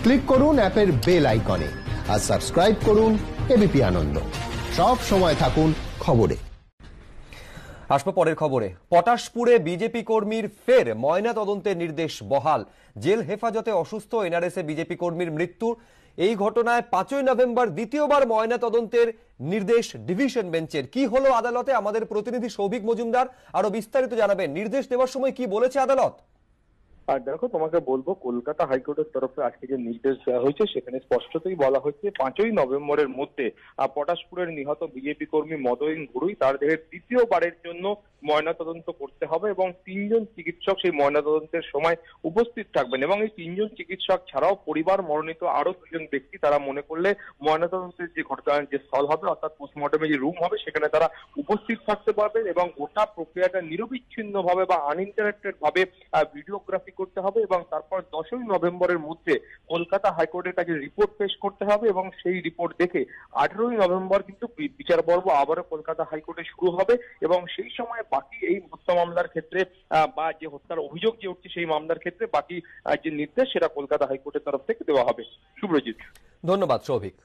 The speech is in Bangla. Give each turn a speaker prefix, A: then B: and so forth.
A: ক্লিক করুন অ্যাপের বেল আইকনে আর সাবস্ক্রাইব করুন এবিপি আনন্দ। সব সময় থাকুন খবরে।
B: আসবো পরের খবরে। পটাশপুরে বিজেপি কর্মীর ফের ময়না তদন্তের নির্দেশ বহাল। জেল হেফাজতে অসুস্থ এনআরএসএ বিজেপি কর্মীর মৃত্যু। এই ঘটনায় 5ই নভেম্বর দ্বিতীয়বার ময়না তদন্তের নির্দেশ ডিভিশন বেঞ্চের। কি হলো আদালতে, আমাদের প্রতিনিধি সৌভিক মজুমদার আরো বিস্তারিত জানাবেন। নির্দেশ দেওয়ার সময় কি বলেছে আদালত?
C: আর দেখো, তোমাকে বলবো, কলকাতা হাইকোর্টের তরফে আজকে যে নির্দেশ দেওয়া হয়েছে সেখানে স্পষ্টতই বলা হয়েছে 5ই নভেম্বরের মধ্যে পটাশপুরের নিহত বিজেপি কর্মী মদইন ঘুরুই তার দেহের দ্বিতীয়বারের জন্য ময়নাতদন্ত করতে হবে এবং 3জন চিকিৎসক সেই ময়নাতদন্তের সময় উপস্থিত থাকবেন এবং এই 3জন চিকিৎসক ছাড়াও পরিবার মনোনীত আরো 2জন ব্যক্তি তারা মনে করলে ময়নাতদন্তের যে ঘটনার যে স্থল হবে অর্থাৎ পোস্টমর্টমের যে রুম হবে সেখানে তারা উপস্থিত থাকতে পারবেন এবং গোটা প্রক্রিয়াটা নিরবিচ্ছিন্ন ভাবে বা আনইন্টারাপ্টেড ভাবে ভিডিওগ্রাফি করতে হবে এবং তারপর 10ই নভেম্বরের মধ্যে কলকাতা হাইকোর্টের কাছে রিপোর্ট পেশ করতে হবে এবং সেই রিপোর্ট দেখে 18ই নভেম্বর কিন্তু বিচার পর্ব আবারও কলকাতা হাইকোর্টে শুরু হবে এবং সেই সময় বাকি এই হত্যা মামলার ক্ষেত্রে বা যে হত্যার অভিযোগ যে উঠছে সেই মামলার ক্ষেত্রে বাকি যে নির্দেশ সেটা কলকাতা হাইকোর্টের তরফ থেকে দেওয়া হবে। শুভ্রজিৎ।
B: ধন্যবাদ সৌভিক।